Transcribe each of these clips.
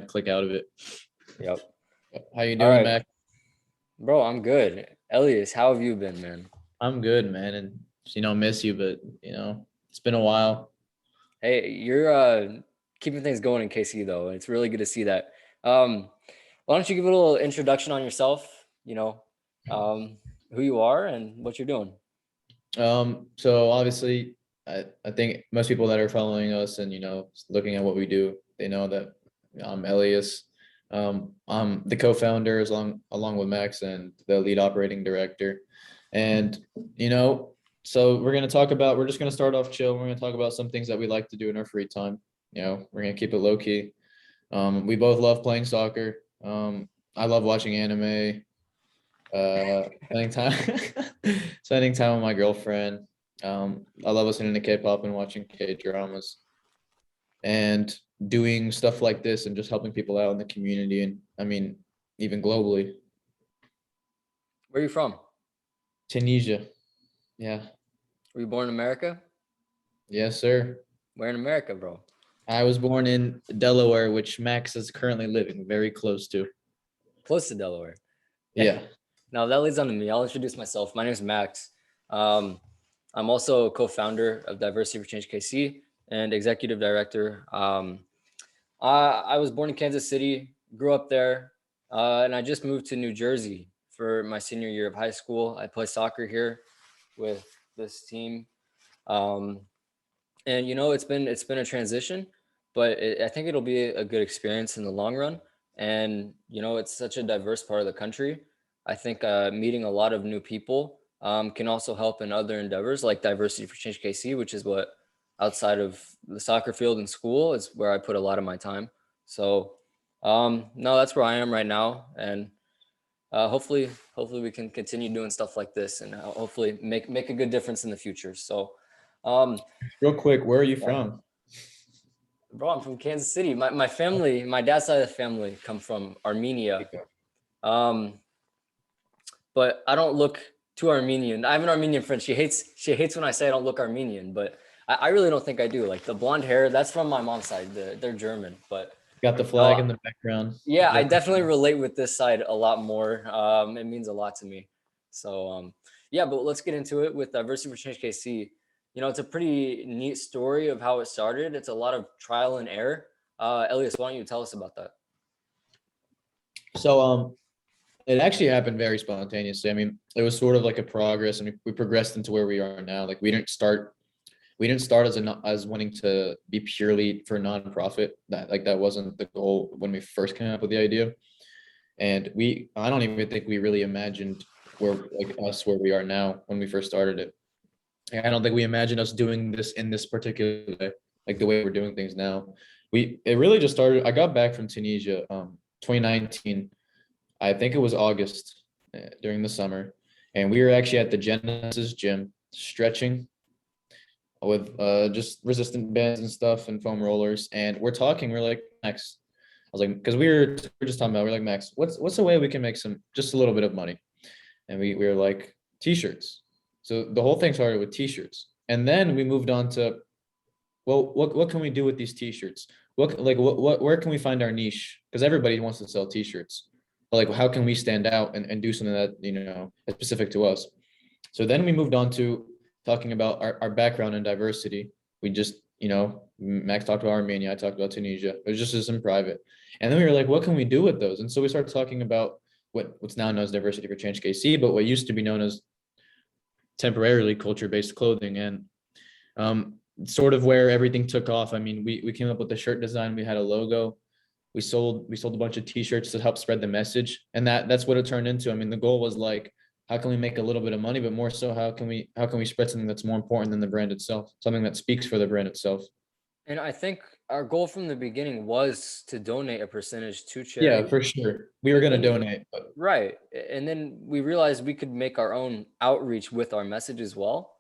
click out of it. Yep. How you All doing, right, Mac? bro. I'm good. Elias, how have you been, man? I'm good, man, and miss you, but it's been a while. Hey, you're keeping things going in KC though. It's really good to see that. Um, why don't you give a little introduction on yourself? Um, who you are and what you're doing. So obviously, I think most people that are following us and looking at what we do, they know that I'm Elias. I'm the co-founder along with Max and the lead operating director, and you know, so we're just gonna start off chill. We're gonna talk about some things that we like to do in our free time. We're gonna keep it low key. We both love playing soccer. I love watching anime, spending time spending time with my girlfriend. I love listening to K-pop and watching K-dramas and doing stuff like this and just helping people out in the community and even globally. Where are you from? Tunisia. Yeah. Were you born in America? Yes, sir. Where in America, bro? I was born in Delaware, which Max is currently living very close to. Close to Delaware. Yeah. Now that leads on to me. I'll introduce myself. My name is Max. Um, I'm also a co-founder of Diversity for Change KC and executive director. I was born in Kansas City, grew up there, and I just moved to New Jersey for my senior year of high school. I play soccer here with this team, um, and it's been a transition, but I think it'll be a good experience in the long run. And it's such a diverse part of the country. I think meeting a lot of new people can also help in other endeavors like Diversity for Change KC, which is what outside of the soccer field and school is where I put a lot of my time. So no, that's where I am right now, and hopefully we can continue doing stuff like this, and hopefully make a good difference in the future. So um, Real quick, where are you yeah. from? Bro, I'm from Kansas City. My family, my dad's side of the family come from Armenia. Um, but I don't look too Armenian. I have an Armenian friend. She hates when I say I don't look Armenian, but I really don't think I do. Like the blonde hair, that's from my mom's side. They're German. But Got the flag no, in the background. yeah, I Yep. definitely relate with this side a lot more. It means a lot to me. So yeah, but let's get into it with Diversity for Change KC. It's a pretty neat story of how it started. It's a lot of trial and error. Elias, why don't you tell us about that? So it actually happened very spontaneously. It was sort of like a progress, and we progressed into where we are now. Like we didn't start as wanting to be purely for nonprofit. That wasn't the goal when we first came up with the idea. And I don't even think we really imagined where we are now when we first started it. I don't think we imagined us doing this in this particular way, like the way we're doing things now. It really just started. I got back from Tunisia, 2019. I think it was August, during the summer, and we were actually at the Genesis gym stretching with just resistant bands and stuff and foam rollers. And we're talking. We're like, Max, I was like, because we were just talking about. We're like, Max, what's a way we can make just a little bit of money? And we were like, t-shirts. So the whole thing started with t-shirts, and then we moved on to, well, what can we do with these t-shirts? What where can we find our niche? Because everybody wants to sell t-shirts, but like, how can we stand out and do something that is specific to us? So then we moved on to talking about our background and diversity. We just, Max talked about Armenia, I talked about Tunisia. It was just in private. And then we were like, what can we do with those? And so we started talking about what's now known as Diversity for Change KC, but what used to be known as temporarily culture-based clothing. And sort of where everything took off. We came up with the shirt design, we had a logo, we sold a bunch of t-shirts to help spread the message, and that's what it turned into. The goal was like, how can we make a little bit of money, but more so, how can we spread something that's more important than the brand itself, something that speaks for the brand itself. And I think our goal from the beginning was to donate a percentage to Yeah, charity. for sure, we were And going to then, donate, but right. And then we realized we could make our own outreach with our message as well,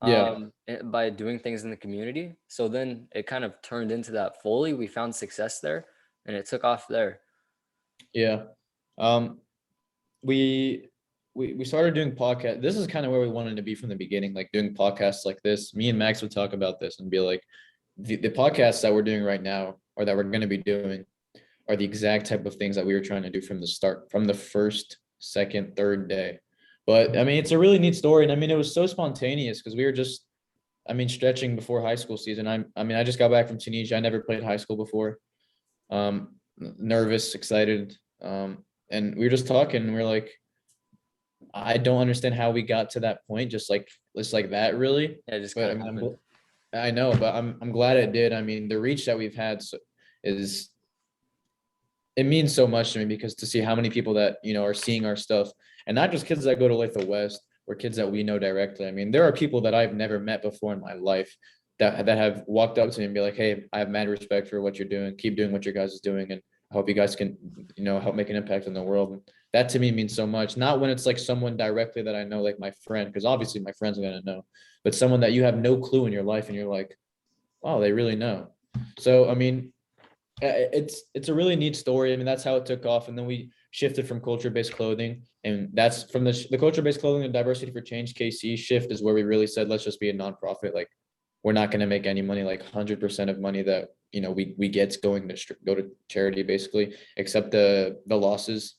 yeah. by doing things in the community. So then it kind of turned into that fully. We found success there and it took off there. Yeah. um we started doing podcast. This is kind of where we wanted to be from the beginning, like doing podcasts like this. Me and Max would talk about this and be like, the podcasts that we're doing right now, or that we're going to be doing, are the exact type of things that we were trying to do from the start, from the first, second, third day. But I mean, it's a really neat story. And I mean, it was so spontaneous because we were just, I mean, stretching before high school season. I mean, I just got back from Tunisia. I never played high school before. Nervous, excited. And we were just talking and we are like, I don't understand how we got to that point, just like that really. Yeah, it just But kind I of mean, happened. I know, but I'm glad it did. I mean, the reach that we've had is it means so much to me because to see how many people that are seeing our stuff, and not just kids that go to Litha West or kids that we know directly. I mean, there are people that I've never met before in my life that have walked up to me and be like, "Hey, I have mad respect for what you're doing. Keep doing what your guys is doing, and I hope you guys can help make an impact in the world." And that to me means so much. Not when it's like someone directly that I know, like my friend, because obviously my friend's gonna know, but someone that you have no clue in your life, and you're like, "Oh, they really know." So I mean, it's a really neat story. I mean, that's how it took off, and then we shifted from culture-based clothing, and that's from the culture-based clothing and diversity for change KC shift is where we really said, let's just be a nonprofit. Like, we're not going to make any money, like 100% of money that we get going to go to charity basically, except the losses.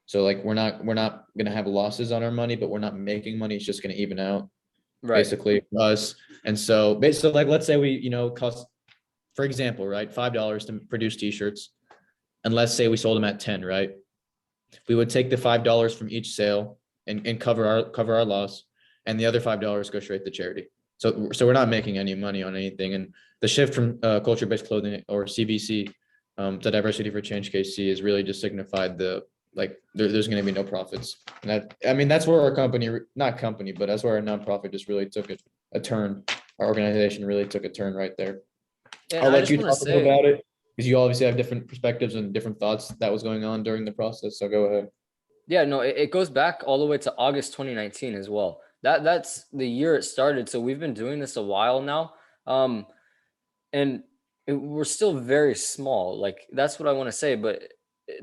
So like we're not going to have losses on our money, but we're not making money. It's just going to even out Right. basically for us. And so basically, like, let's say we cost, for example, right, $5 to produce t-shirts, and let's say we sold them at 10, right? We would take the $5 from each sale and cover our loss, and the other $5 go straight to charity. So we're not making any money on anything. And the shift from culture-based clothing or CBC to diversity for change KC is really just signified there's going to be no profits. And I mean, that's where our company, not company, but that's where our nonprofit just really took a turn. Our organization really took a turn right there. And I'll I let just you want to talk a little say, about it because you obviously have different perspectives and different thoughts that was going on during the process. So go ahead. yeah, no, it goes back all the way to August 2019 as well. That's the year it started. So we've been doing this a while now. Um, and we're still very small. Like that's what I want to say. But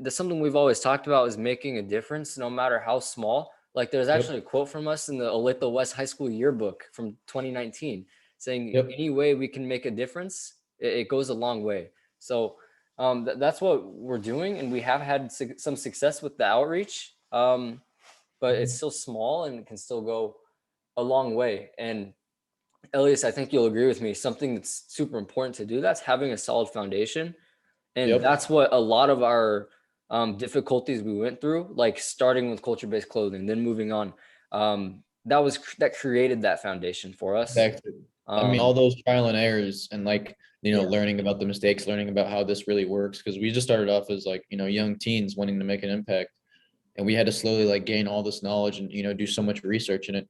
that's something we've always talked about is making a difference, no matter how small. Like there's actually Yep. a quote from us in the Olathe West High School yearbook from 2019 saying, Yep. "Any way we can make a difference, it goes a long way." So that's what we're doing, and we have had some success with the outreach. But it's still small and it can still go a long way. And Elias, I think you'll agree with me. Something that's super important to do that's having a solid foundation, and Yep. that's what a lot of our difficulties we went through, like starting with culture-based clothing, then moving on. That created that foundation for us. Exactly. I mean, Um, all those trial and errors and like, yeah, learning about the mistakes, learning about how this really works. Cause we just started off as like, young teens wanting to make an impact. And we had to slowly like gain all this knowledge and, do so much research in it.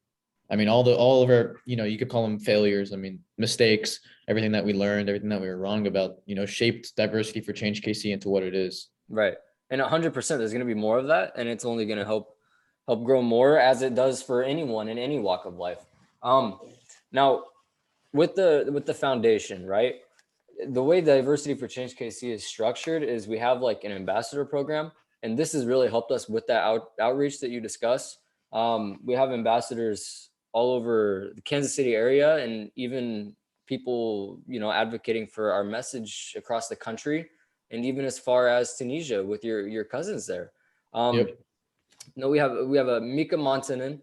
I mean, all of our, you could call them failures. I mean, mistakes, everything that we learned, everything that we were wrong about, shaped diversity for change KC into what it is. right. And 100%, there's going to be more of that, and it's only going to help grow more as it does for anyone in any walk of life. Now, with the foundation, right? The way diversity for change KC is structured is we have like an ambassador program, and this has really helped us with that outreach that you discussed. We have ambassadors all over the Kansas City area, and even people advocating for our message across the country, and even as far as Tunisia with your cousins there. um Yep. no, we have a Mika Montanen.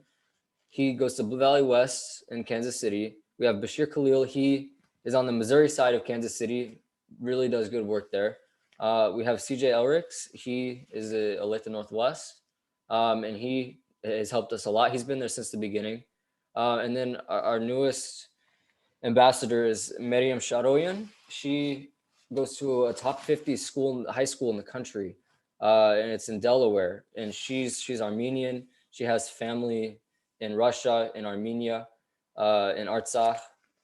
He goes to Blue Valley West in Kansas City. We have Bashir Khalil. He is on the Missouri side of Kansas City. Really does good work there. We have CJ Elricks. He is a Olathe Northwest, and he has helped us a lot. He's been there since the beginning. And then our newest ambassador is Miriam Sharoyan. She goes to a top 50 high school in the country, and it's in Delaware. And she's Armenian. She has family in Russia, in Armenia, in Artsakh,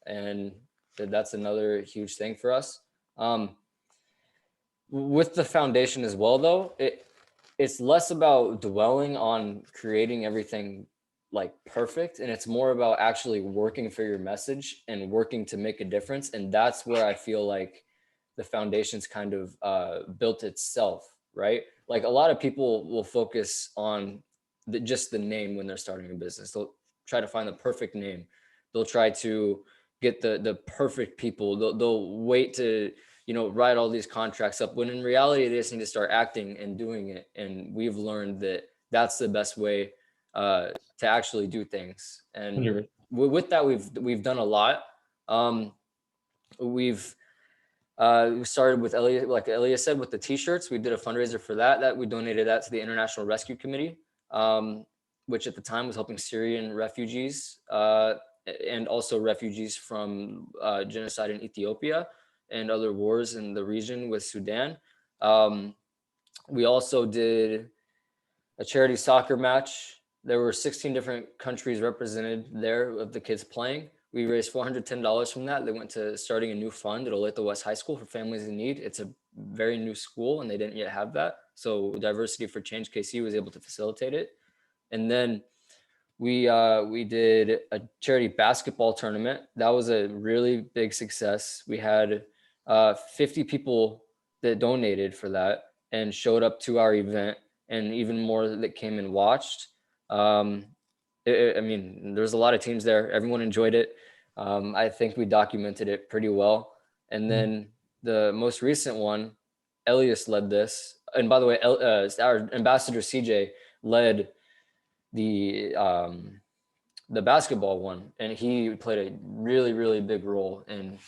and that's another huge thing for us. Um, with the foundation as well, though, it's less about dwelling on creating everything like perfect, and it's more about actually working for your message and working to make a difference. And that's where I feel like the foundation's kind of built itself, right? Like a lot of people will focus on just the name when they're starting a business. They'll try to find the perfect name. They'll try to get the perfect people. They'll wait to write all these contracts up, when in reality they just need to start acting and doing it. And we've learned that that's the best way to actually do things. And 100%. with that, we've done a lot. Um, we've we started with Elyes, like Elyes said, with the T-shirts. We did a fundraiser for that. That we donated that to the International Rescue Committee, which at the time was helping Syrian refugees and also refugees from genocide in Ethiopia and other wars in the region with Sudan. Um, we also did a charity soccer match. There were 16 different countries represented there of the kids playing. We raised $410 from that. They went to starting a new fund at Olathe West High School for families in need. It's a very new school and they didn't yet have that. So Diversity for Change KC was able to facilitate it. And then we did a charity basketball tournament. That was a really big success. We had 50 people that donated for that and showed up to our event, and even more that came and watched. Um, I mean, there's a lot of teams there. Everyone enjoyed it. I think we documented it pretty well. And then the most recent one, Elias led this. And by the way, our ambassador CJ led the the basketball one, and he played a really, really big role in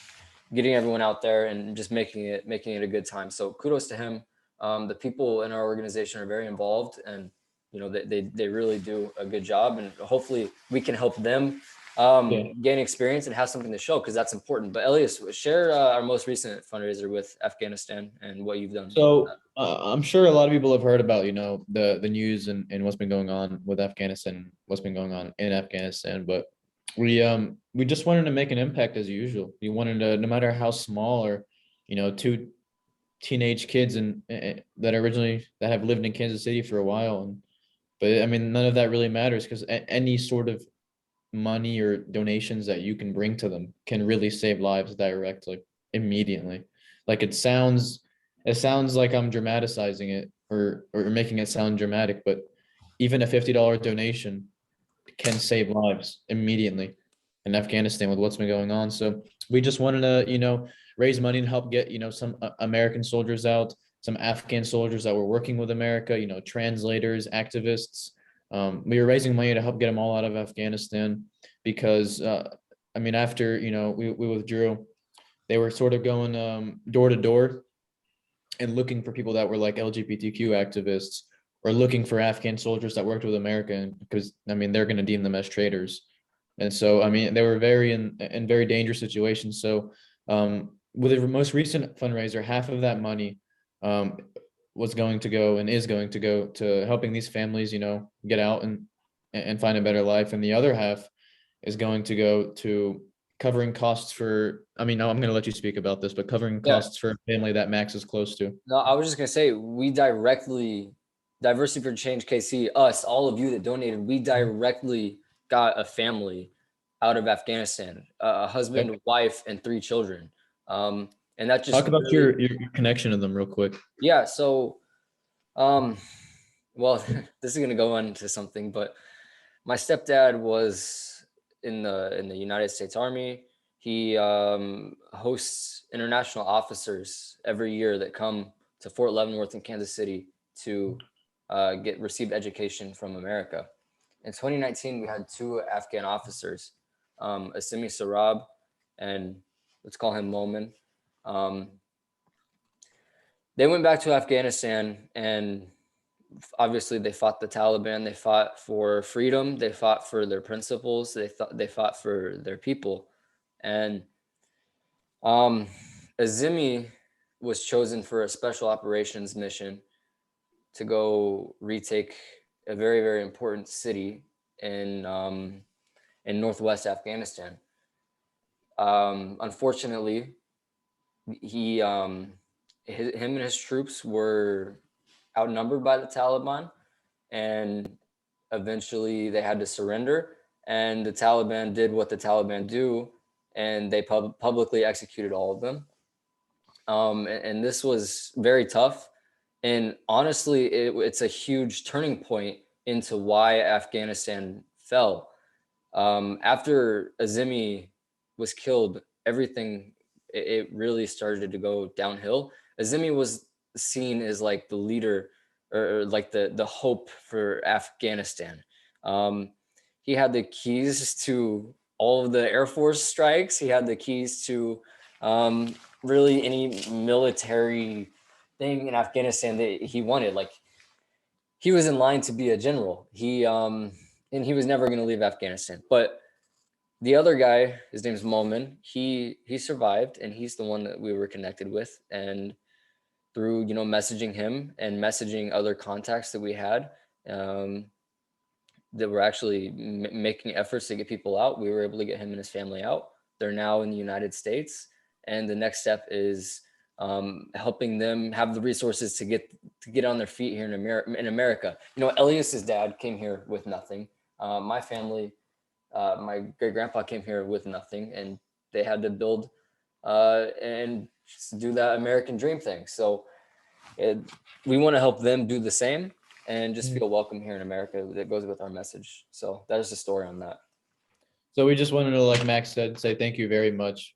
getting everyone out there and just making it a good time. So kudos to him. The people in our organization are very involved, and they really do a good job, and hopefully we can help them Yeah. gain experience and have something to show, because that's important. But Elias, share our most recent fundraiser with Afghanistan and what you've done. So I'm sure a lot of people have heard about, the news and what's been going on with Afghanistan, what's been going on in Afghanistan. But we just wanted to make an impact as usual. We wanted to, no matter how small, or two teenage kids that have lived in Kansas City for a while, but I mean none of that really matters, because any sort of money or donations that you can bring to them can really save lives directly, immediately. Like it sounds like I'm dramatizing it, or making it sound dramatic, but even a $50 donation can save lives immediately in Afghanistan with what's been going on. So we just wanted to, raise money and help get, some American soldiers out, some Afghan soldiers that were working with America, translators, activists. We were raising money to help get them all out of Afghanistan, because I mean, after we withdrew, they were sort of going door to door and looking for people that were like LGBTQ activists, or looking for Afghan soldiers that worked with America, because I mean they're going to deem them as traitors. And so I mean they were very in very dangerous situations. So with the most recent fundraiser, half of that money um, was going to go, and is going to go, to helping these families, get out and find a better life, and the other half is going to go to covering costs for. I mean, I'm going to let you speak about this, but covering Yeah. costs for a family that Max is close to. No, I was just gonna say, we directly, Diversity for Change KC, us, all of you that donated, we directly got a family out of Afghanistan, a husband, Okay. wife, and 3 children. And that just Talk about really, your connection to them real quick. yeah. So, um, well, this is gonna go into something, but my stepdad was in the United States Army. He hosts international officers every year that come to Fort Leavenworth in Kansas City to get received education from America. In 2019, we had 2 Afghan officers, Asimi Sarab, and let's call him Momin. Um, they went back to Afghanistan, and obviously they fought the Taliban. They fought for freedom. They fought for their principles. They fought for their people. And um, Azimi was chosen for a special operations mission to go retake a very, very important city in northwest Afghanistan. Unfortunately, he him and his troops were outnumbered by the Taliban, and eventually they had to surrender. And the Taliban did what the Taliban do, and they publicly executed all of them. And this was very tough. And honestly, it's a huge turning point into why Afghanistan fell. After Azimi was killed, everything it really started to go downhill. Azimi was seen as like the leader, or like the hope for Afghanistan. Um, he had the keys to all of the Air Force strikes. He had the keys to really any military thing in Afghanistan that he wanted. Like, he was in line to be a general. And he was never going to leave Afghanistan. But the other guy, his name's Momin. He survived, and he's the one that we were connected with. And through messaging him and messaging other contacts that we had, um, that were actually making efforts to get people out, we were able to get him and his family out. They're now in the United States, and the next step is helping them have the resources to get on their feet here in America. Elias's dad came here with nothing. My family, my great grandpa came here with nothing, and they had to build and do that American dream thing. So we want to help them do the same and just feel welcome here in America. That goes with our message. So that is the story on that. So we just wanted to, like Max said, say thank you very much.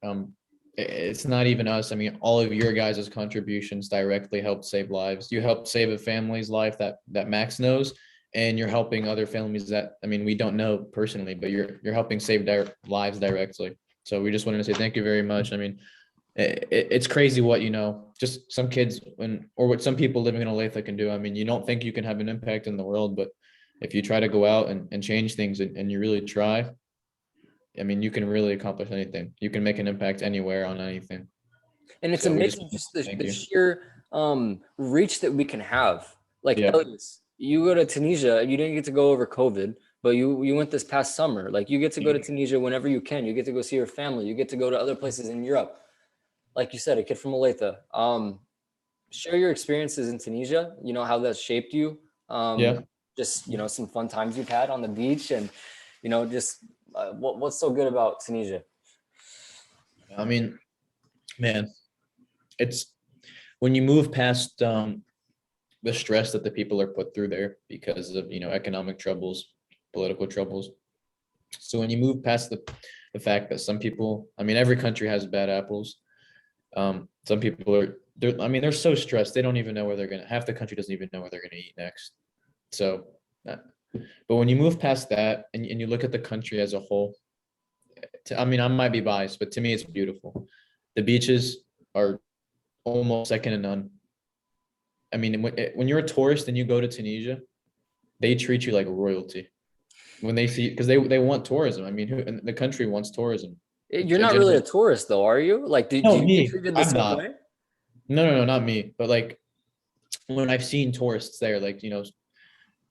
It's not even us. I mean, all of your guys' contributions directly helped save lives. You helped save a family's life that Max knows, and you're helping other families that, I mean, we don't know personally, but you're helping save their lives directly. So we just wanted to say thank you very much. I mean, it's crazy what, just some kids or what some people living in Olathe can do. I mean, you don't think you can have an impact in the world, but if you try to go out and change things and you really try, I mean, you can really accomplish anything. You can make an impact anywhere on anything. And it's So we just amazing just thank the you. sheer reach that we can have. Like, Yeah. Elias, you go to Tunisia, you didn't get to go over COVID, but you went this past summer. Like, you get to go to Tunisia whenever you can. You get to go see your family. You get to go to other places in Europe. Like you said, a kid from Olathe. Share your experiences in Tunisia, how that shaped you. Yeah. Just, some fun times you've had on the beach, and, just what's so good about Tunisia? I mean, man, it's when you move past the stress that the people are put through there because of, economic troubles, political troubles. So when you move past the fact that some people, I mean, every country has bad apples. Some people they're so stressed. They don't even know where half the country doesn't even know where they're going to eat next. So, but when you move past that and you look at the country as a whole, I mean, I might be biased, but to me, it's beautiful. The beaches are almost second to none. I mean, when you're a tourist and you go to Tunisia, they treat you like royalty when they see, because they want tourism. I mean, and the country wants tourism. You're not really a tourist, though, are you? Like, do No, you get me. treated the I'm same not. way? No, not me. But like when I've seen tourists there, like,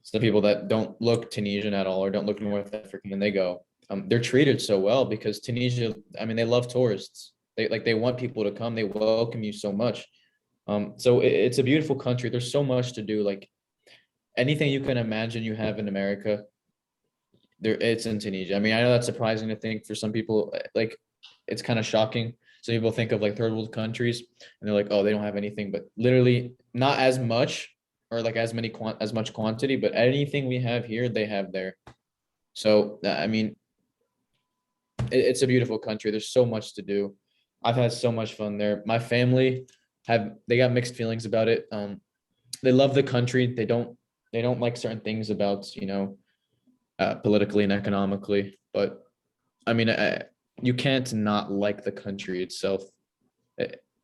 some people that don't look Tunisian at all or don't look North African, and they go, they're treated so well because Tunisia, I mean, they love tourists. They want people to come. They welcome you so much. So it's a beautiful country. There's so much to do. Like anything you can imagine you have in America, it's in Tunisia. I mean, I know that's surprising to think for some people. Like it's kind of shocking. So people think of like third world countries and they're like, oh, they don't have anything, but literally not as much or like as much quantity, but anything we have here, they have there. So I mean, it's a beautiful country. There's so much to do. I've had so much fun there. My family they got mixed feelings about it. They love the country. They don't like certain things about, politically and economically, but I mean, you can't not like the country itself.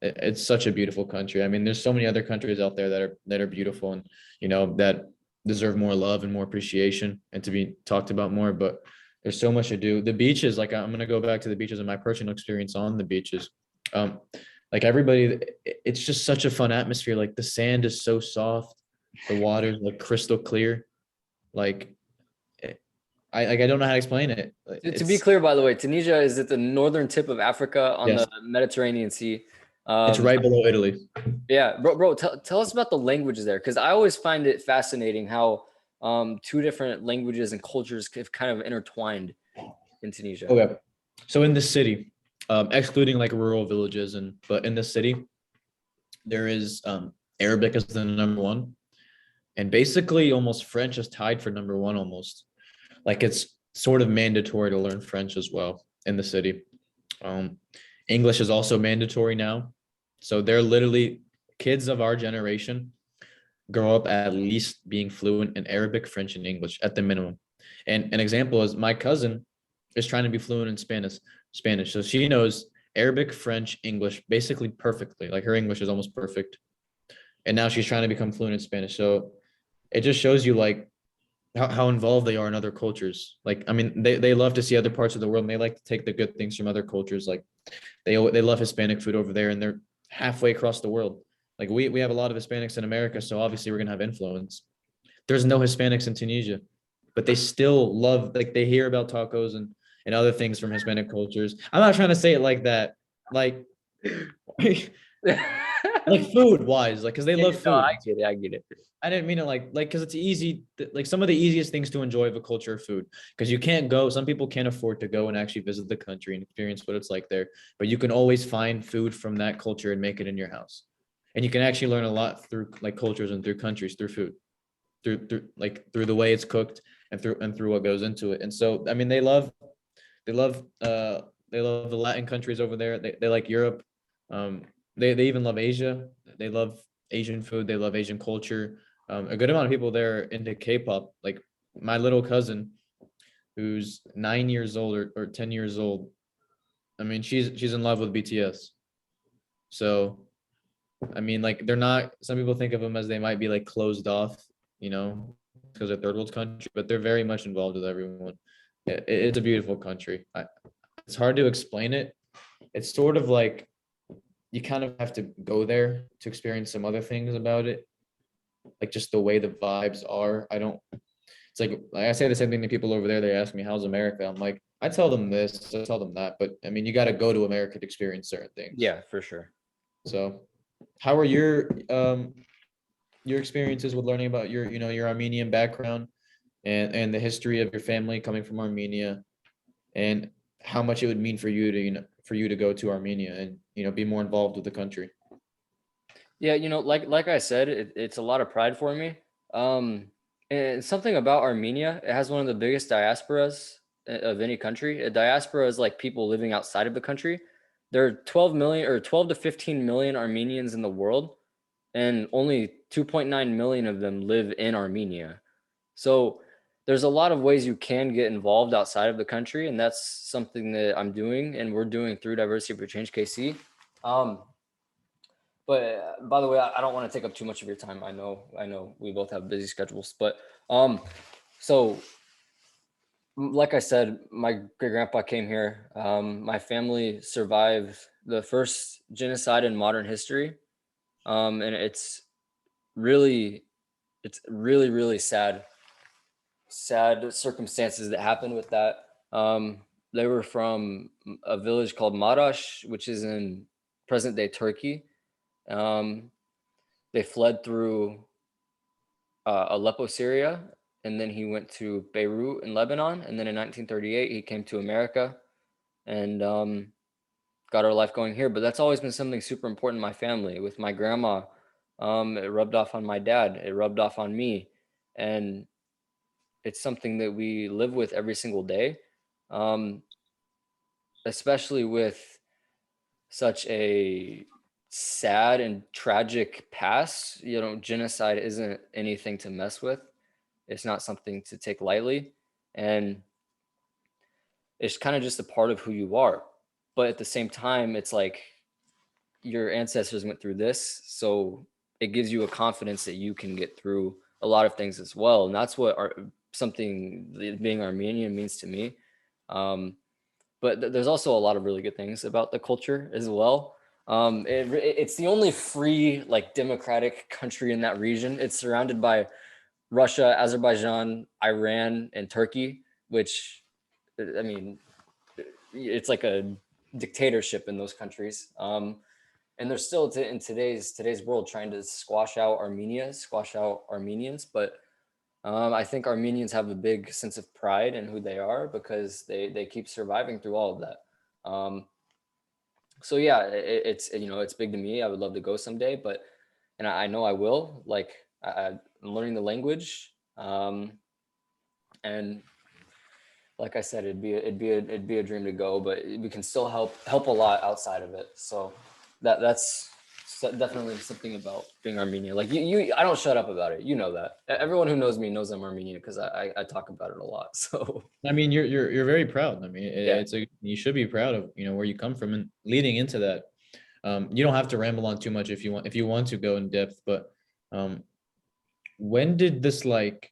It's such a beautiful country. I mean, there's so many other countries out there that are beautiful and that deserve more love and more appreciation and to be talked about more. But there's so much to do. The beaches, like I'm gonna go back to the beaches and my personal experience on the beaches. Like everybody, it's just such a fun atmosphere. Like the sand is so soft, the water is like crystal clear. Like I don't know how to explain it. To be clear, by the way, Tunisia is at the northern tip of Africa on Yes, the Mediterranean Sea. it's right below Italy. Yeah, bro, tell us about the languages there, because I always find it fascinating how two different languages and cultures have kind of intertwined in Tunisia. Okay. So in the city, excluding like rural villages but in the city, there is Arabic as the number one. And basically almost French is tied for number one almost. Like it's sort of mandatory to learn French as well in the city. English is also mandatory now. So they're literally kids of our generation grow up at least being fluent in Arabic, French, and English at the minimum. And an example is my cousin is trying to be fluent in Spanish. So she knows Arabic, French, English basically perfectly. Like her English is almost perfect. And now she's trying to become fluent in Spanish. So it just shows you like how involved they are in other cultures. Like, I mean, they love to see other parts of the world and they like to take the good things from other cultures. Like they love Hispanic food over there and they're halfway across the world. Like we have a lot of Hispanics in America, so obviously we're gonna have influence. There's no Hispanics in Tunisia, but they still love like they hear about tacos and other things from Hispanic cultures. I'm not trying to say it like that, like like food wise, like because they love No, I food. get it. I get it. I didn't mean it like because it's easy, like some of the easiest things to enjoy of a culture of food. Because you can't go, some people can't afford to go and actually visit the country and experience what it's like there. But you can always find food from that culture and make it in your house. And you can actually learn a lot through like cultures and through countries, through food, through the way it's cooked and through what goes into it. And so I mean they love they love the Latin countries over there. They like Europe. Um they even love Asia. They love Asian food, they love Asian culture. A good amount of people there into K-pop. Like my little cousin, who's 9 years old or 10 years old. I mean, she's in love with BTS. So, I mean, like they're not. Some people think of them as they might be like closed off, you know, because they're third world country, but they're very much involved with everyone. It's a beautiful country. It's hard to explain it. It's sort of like you kind of have to go there to experience some other things about it, like just the way the vibes are. I don't. It's like I say the same thing to people over there. They ask me, "How's America?" I'm like, I tell them this, I tell them that, but I mean, you got to go to America to experience certain things. Yeah, for sure. So, how are your experiences with learning about your your Armenian background and the history of your family coming from Armenia, and how much it would mean for you to for you to go to Armenia and be more involved with the country? Yeah, like I said, it's a lot of pride for me. And something about Armenia, it has one of the biggest diasporas of any country. A diaspora is like people living outside of the country. There are 12 million or 12 to 15 million Armenians in the world, and only 2.9 million of them live in Armenia. So there's a lot of ways you can get involved outside of the country, and that's something that I'm doing and we're doing through Diversity for Change KC. Um, but by the way, I don't want to take up too much of your time. I know we both have busy schedules, but so like I said, my great grandpa came here. My family survived the first genocide in modern history, and really, it's really sad circumstances that happened with that. They were from a village called Marash, which is in present day Turkey. Um, they fled through Aleppo, Syria, and then he went to Beirut in Lebanon. And then in 1938, he came to America and got our life going here. But that's always been something super important in my family. With my grandma, it rubbed off on my dad, it rubbed off on me. And it's something that we live with every single day, um, especially with such a sad and tragic past. Genocide isn't anything to mess with. It's not something to take lightly. And it's kind of just a part of who you are. But at the same time, it's like your ancestors went through this. So it gives you a confidence that you can get through a lot of things as well. And that's what something being Armenian means to me. But there's also a lot of really good things about the culture as well. It's the only free, like, democratic country in that region. It's surrounded by Russia, Azerbaijan, Iran, and Turkey, which, I mean, it's like a dictatorship in those countries. And they're still in today's world trying to squash out Armenians. But I think Armenians have a big sense of pride in who they are because they keep surviving through all of that. So yeah, it's big to me. I would love to go someday, and I know I will. Like, I'm learning the language, and like I said, it'd be a dream to go, but we can still help a lot outside of it. So that's definitely something about being Armenian. Like I don't shut up about it. You know that. Everyone who knows me knows I'm Armenian because I talk about it a lot. So I mean, you're very proud. I mean, yeah. you should be proud of, where you come from, and leading into that. You don't have to ramble on too much if you want to go in depth, but um, when did this like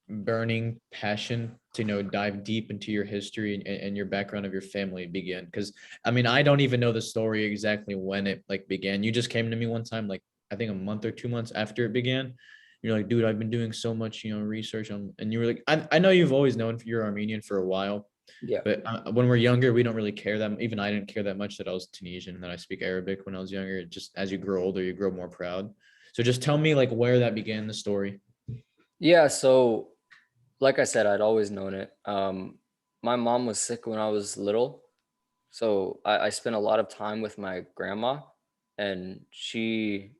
burning passion to dive deep into your history and your background of your family begin? Because I mean, I don't even know the story exactly when it like began. You just came to me one time, like I think a month or 2 months after it began. You're like, dude, I've been doing so much research on, and you were like, I know you've always known you're Armenian for a while, Yeah. but when we're younger we don't really care that, even I didn't care that much that I was Tunisian and that I speak Arabic when I was younger. It just, as you grow older, you grow more proud. So just tell me like where that began, the story. Yeah. So like I said, I'd always known it. My mom was sick when I was little, so I spent a lot of time with my grandma, and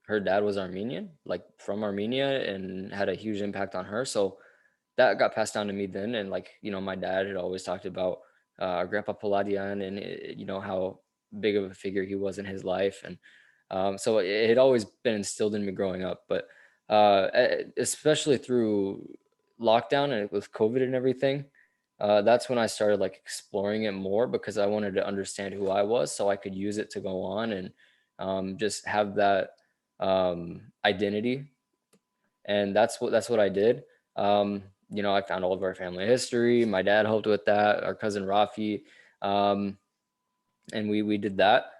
her dad was Armenian, like from Armenia, and had a huge impact on her. So that got passed down to me then. And like, my dad had always talked about our grandpa Paladian, and how big of a figure he was in his life. And so it had always been instilled in me growing up. But especially through lockdown and with COVID and everything, that's when I started like exploring it more, because I wanted to understand who I was so I could use it to go on and just have that identity. And that's what I did. I found all of our family history. My dad helped with that. Our cousin Rafi, um, and we did that.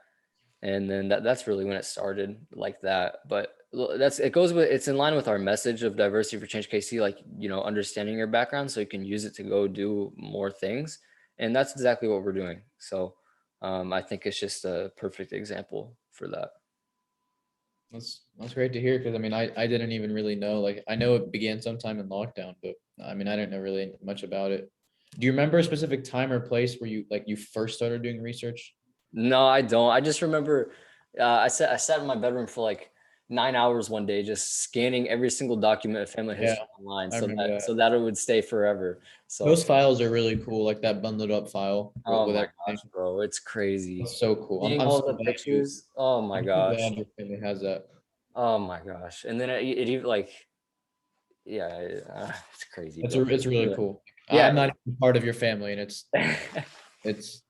And then that's really when it started like that. But it's in line with our message of diversity for change KC, like understanding your background so you can use it to go do more things. And that's exactly what we're doing. So I think it's just a perfect example for that. That's great to hear, because I mean I didn't even really know, like I know it began sometime in lockdown, but I mean I didn't know really much about it. Do you remember a specific time or place where you first started doing research? No, I don't. I just remember I sat in my bedroom for like 9 hours one day, just scanning every single document of family Yeah, history online, I so remember that that. so that it would stay forever. So, Those files are really cool, like that bundled up file oh with my everything. gosh, bro, it's crazy. That's so cool. Seeing I'm all so the glad pictures, oh my I'm so gosh, glad your family has that. oh my gosh, and then it even like, yeah, it's crazy, bro. It's really Yeah, cool. yeah. I'm not even part of your family, and it's it's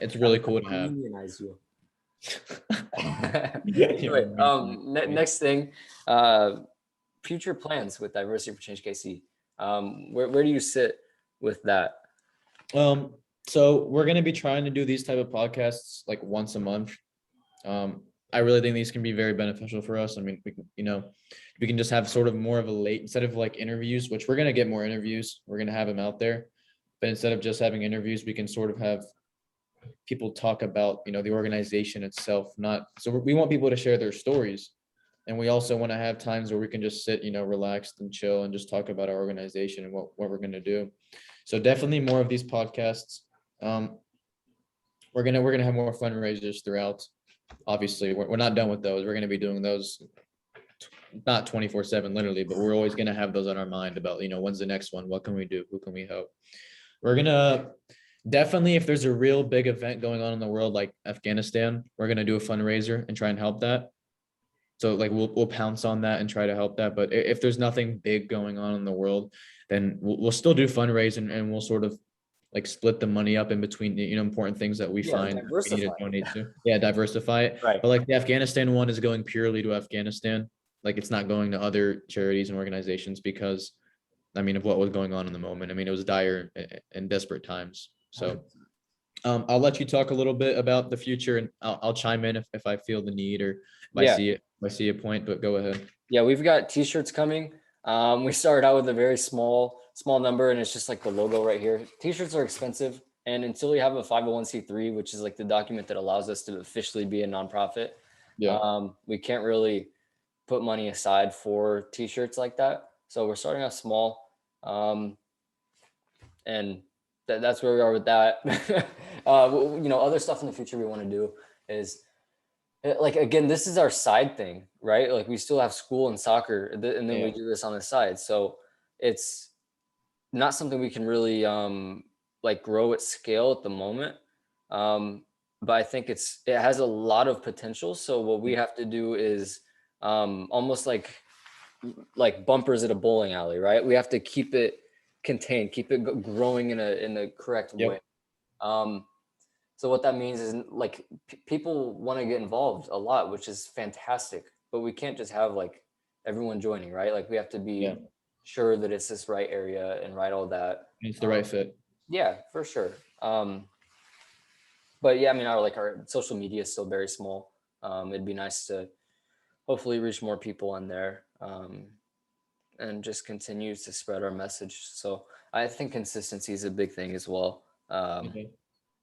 I'm really cool to have. Armenianize you. Yeah, Anyway, next thing, uh, future plans with Diversity for Change KC. Where do you sit with that? Um, so we're gonna be trying to do these type of podcasts like once a month. Um, I really think these can be very beneficial for us. I mean, we can just have sort of more of a late, instead of like interviews, which we're gonna get more interviews. We're gonna have them out there, but instead of just having interviews, we can sort of have people talk about the organization itself. Not so we want people to share their stories, and we also want to have times where we can just sit relaxed and chill and just talk about our organization and what we're gonna do. So definitely more of these podcasts. Um, we're gonna have more fundraisers throughout. Obviously, we're not done with those. We're gonna be doing those not 24/7 literally, but we're always gonna have those on our mind about when's the next one, what can we do, who can we help. We're gonna definitely, if there's a real big event going on in the world like Afghanistan, we're gonna do a fundraiser and try and help that. So like we'll pounce on that and try to help that. But if there's nothing big going on in the world, then we'll still do fundraising, and we'll sort of like split the money up in between important things that we Yeah, find we need to diversify. donate to. Yeah, diversify it. Right. But like the Afghanistan one is going purely to Afghanistan. Like it's not going to other charities and organizations because I mean of what was going on in the moment. I mean, it was dire and desperate times. So I'll let you talk a little bit about the future, and I'll chime in if I feel the need or if I Yeah, see it, if I see a point, but go ahead. yeah, we've got T-shirts coming. We started out with a very small number, and it's just like the logo right here. T-shirts are expensive, and until we have a 501(c)(3), which is like the document that allows us to officially be a nonprofit, Yeah. we can't really put money aside for T-shirts like that. So we're starting off small, and that's where we are with that. Other stuff in the future we want to do is like, again, this is our side thing, right? Like we still have school and soccer, and then we Yeah. do this on the side. So it's not something we can really like grow at scale at the moment. But I think it has a lot of potential. So what we have to do is almost like bumpers at a bowling alley, right? We have to keep it contained, keep it growing in a correct way. Yep. Um, so what that means is like people want to get involved a lot, which is fantastic. But we can't just have like everyone joining, right? Like we have to Yeah. be sure that it's this right area and right all that. It's the right fit. Yeah, for sure. But yeah, I mean, our social media is still very small. It'd be nice to hopefully reach more people on there, and just continue to spread our message. So I think consistency is a big thing as well, Okay.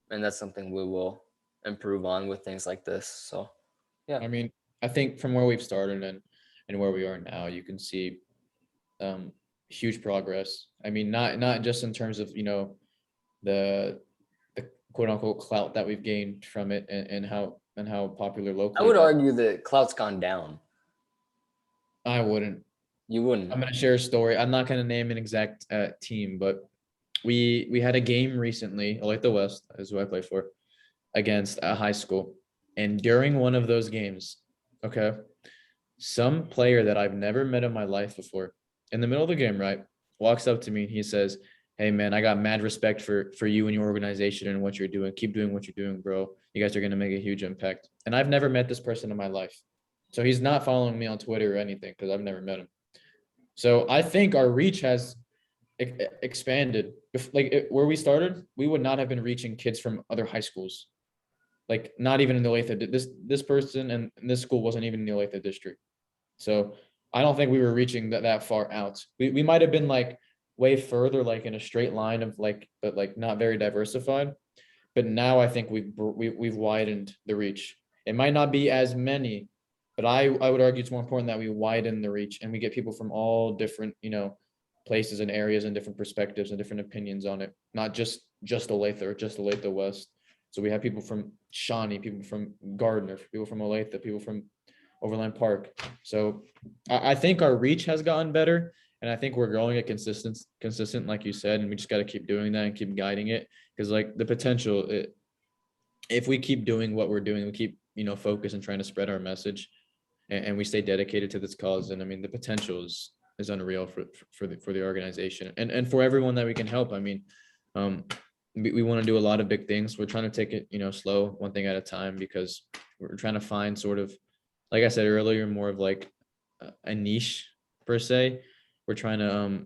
and that's something we will improve on with things like this. So yeah, I mean, I think from where we've started and where we are now, you can see um huge progress. I mean, not just in terms of, the quote unquote clout that we've gained from it, and how popular I locally, would but argue that clout's gone down. I wouldn't. You wouldn't. I'm gonna share a story. I'm not gonna name an exact team, but we had a game recently, Olathe West is who I play for, against a high school. And during one of those games, okay, some player that I've never met in my life before, in the middle of the game, right, walks up to me and he says, "Hey man, I got mad respect for you and your organization and what you're doing. Keep doing what you're doing, bro. You guys are gonna make a huge impact." And I've never met this person in my life. So he's not following me on Twitter or anything because I've never met him. So I think our reach has expanded. Where we started, we would not have been reaching kids from other high schools. Like not even in the Olathe. This person and this school wasn't even in the Olathe district. So I don't think we were reaching that far out. We might have been like way further, like in a straight line of like, but like not very diversified. But now I think we've widened the reach. It might not be as many, but I would argue it's more important that we widen the reach and we get people from all different, places and areas and different perspectives and different opinions on it. Not just Olathe or just Olathe West. So we have people from Shawnee, people from Gardner, people from Olathe, people from Overland Park. So I think our reach has gotten better, and I think we're growing it consistent, like you said, and we just got to keep doing that and keep guiding it, because like the potential, if we keep doing what we're doing, we keep focus and trying to spread our message, and we stay dedicated to this cause, and I mean the potential is unreal for the organization and for everyone that we can help. I mean, we want to do a lot of big things. We're trying to take it slow, one thing at a time, because we're trying to find sort of, like I said earlier, more of like a niche per se. We're trying to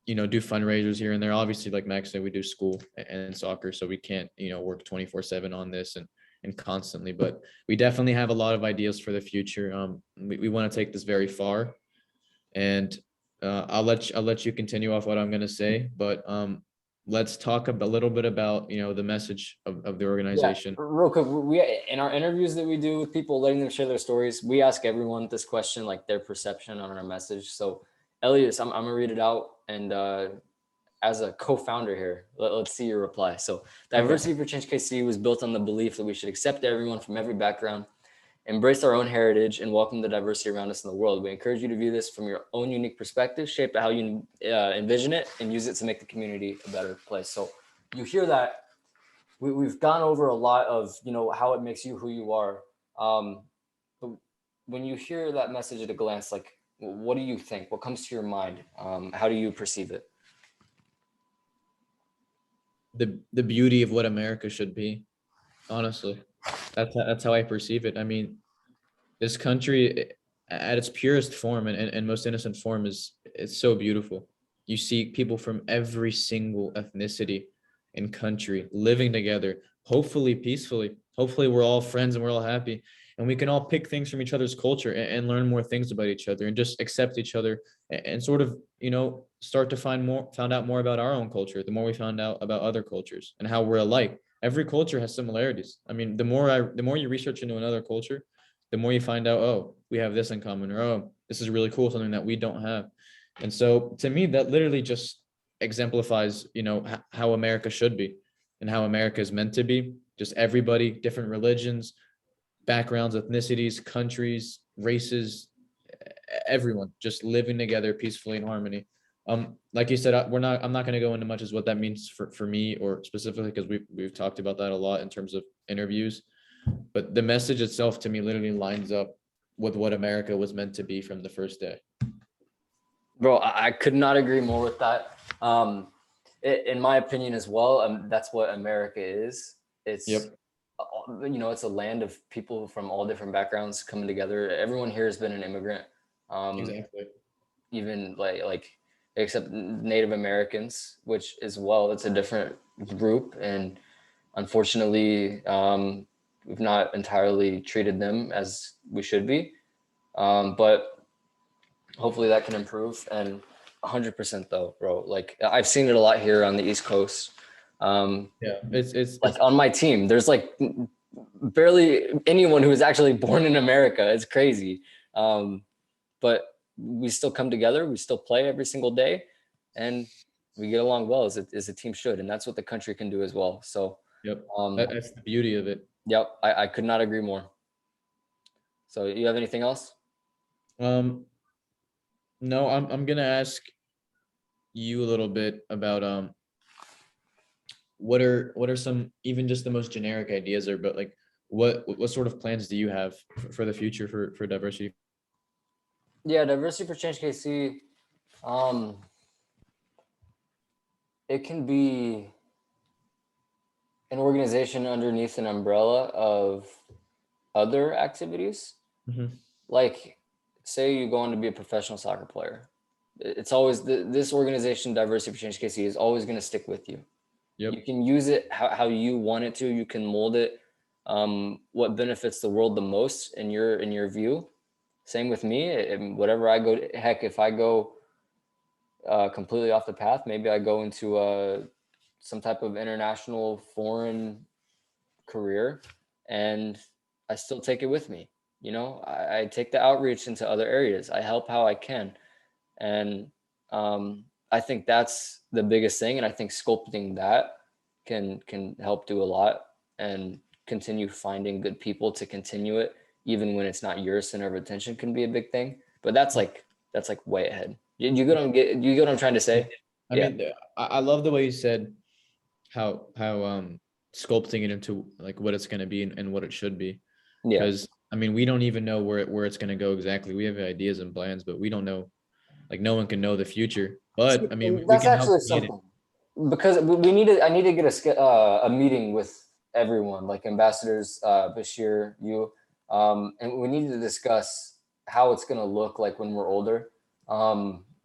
do fundraisers here and there. Obviously, like Max said, we do school and soccer, so we can't work 24/7 on this and constantly. But we definitely have a lot of ideas for the future. We want to take this very far, and I'll let you continue off what I'm gonna say, but let's talk a little bit about the message of the Yeah, organization. real quick, we in our interviews that we do with people, letting them share their stories, we ask everyone this question, like their perception on our message. So, Elias, I'm gonna read it out, and as a co-founder here, let's see your reply. So, Okay. Diversity for Change KC was built on the belief that we should accept everyone from every background, embrace our own heritage, and welcome the diversity around us in the world. We encourage you to view this from your own unique perspective, shape it how you envision it, and use it to make the community a better place. So, you hear that. We've gone over a lot of how it makes you who you are, but when you hear that message at a glance, like what do you think? What comes to your mind? How do you perceive it? The beauty of what America should be, honestly. That's how I perceive it. I mean, this country at its purest form and most innocent form it's so beautiful. You see people from every single ethnicity and country living together, hopefully peacefully. Hopefully we're all friends and we're all happy, and we can all pick things from each other's culture and learn more things about each other and just accept each other, and sort of start to found out more about our own culture. The more we found out about other cultures and how we're alike. Every culture has similarities. I mean, the more you research into another culture, the more you find out, oh, we have this in common, or oh, this is really cool, something that we don't have. And so to me, that literally just exemplifies, how America should be and how America is meant to be. Just everybody, different religions, backgrounds, ethnicities, countries, races, everyone just living together peacefully in harmony. Like you said, I'm not going to go into much as what that means for me or specifically because we've talked about that a lot in terms of interviews. But the message itself to me literally lines up with what America was meant to be from the first day. Bro, I could not agree more with that. In my opinion as well, that's what America is. It's, Yep. it's a land of people from all different backgrounds coming together. Everyone here has been an immigrant. Exactly. Even like except Native Americans, which as well, it's a different group. And unfortunately, we've not entirely treated them as we should be. But hopefully that can improve. And 100% though, bro, like I've seen it a lot here on the East Coast. Yeah. It's Like on my team, there's like barely anyone who is actually born in America. It's crazy. But we still come together. We still play every single day, and we get along well as a team should. And that's what the country can do as well. So, yep. That's the beauty of it. yep, I could not agree more. So, you have anything else? No, I'm gonna ask you a little bit about what are some even just the most generic ideas or but like what sort of plans do you have for the future for diversity? Yeah, Diversity for Change KC. Um, it can be an organization underneath an umbrella of other activities. Mhm. Like, say you go on to be a professional soccer player. It's always this organization, Diversity for Change KC, is always going to stick with you. Yep. You can use it how you want it to. You can mold it what benefits the world the most in your view. Same with me. Whatever I go, heck, if I go completely off the path, maybe I go into some type of international foreign career, and I still take it with me. I take the outreach into other areas. I help how I can, and I think that's the biggest thing. And I think sculpting that can help do a lot and continue finding good people to continue it, even when it's not your center of attention, can be a big thing. But that's like way ahead. You get what I'm trying to say? I Yeah. mean, I love the way you said how sculpting it into like what it's going to be and what it should be. Yeah. Because I mean, we don't even know where it's going to go exactly. We have ideas and plans, but we don't know. Like no one can know the future. But I mean, we That's can help actually create it. something, because we need to. I need to get a meeting with everyone, like ambassadors, Bashir, you, and we need to discuss how it's going to look like when we're older.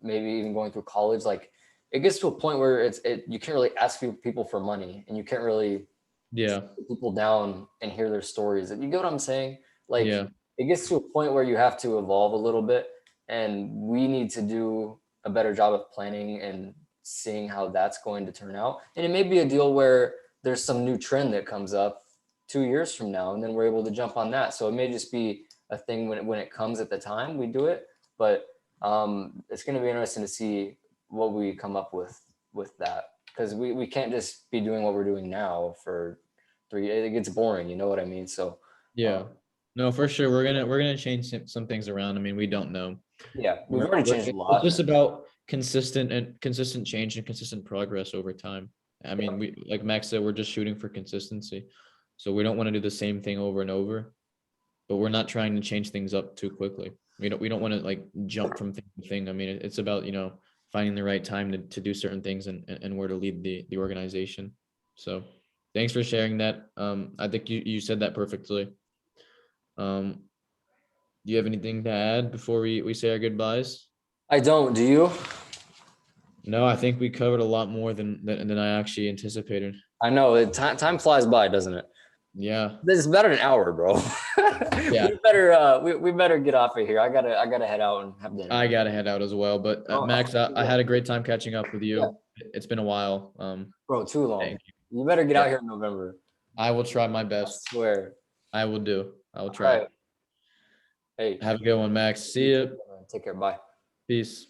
Maybe even going through college. Like it gets to a point where you can't really ask people for money, and you can't really Yeah, sit people down and hear their stories. You get what I'm saying? Like yeah, it gets to a point where you have to evolve a little bit, and we need to do a better job of planning and seeing how that's going to turn out. And it may be a deal where there's some new trend that comes up 2 years from now, and then we're able to jump on that. So it may just be a thing when it comes at the time we do it, but it's going to be interesting to see what we come up with that, because we can't just be doing what we're doing now for 3 days. It gets boring, you know what I mean? So yeah. No, for sure. We're gonna change some things around. I mean, we don't know. yeah, we've already changed a It's lot. just about consistent change and consistent progress over time. I mean, we like Max said, we're just shooting for consistency. So we don't want to do the same thing over and over, but we're not trying to change things up too quickly. We don't want to like jump from thing to thing. I mean, it's about, finding the right time to do certain things and where to lead the organization. So thanks for sharing that. I think you said that perfectly. Um, do you have anything to add before we say our goodbyes? I don't. Do you? No, I think we covered a lot more than I actually anticipated. I know. Time flies by, doesn't it? Yeah. This is about an hour, bro. Yeah. We better get off of here. I gotta head out and have dinner. I gotta head out as well. But Oh, Max, I had a great time catching up with yeah, you. It's been a while. bro, too long. Thank you. You better get Yeah, out here in November. I will try my I best. swear. I will do. I will All try. right. Hey, Have a good one, Max. you See too, you. man. Take care. Bye. Peace.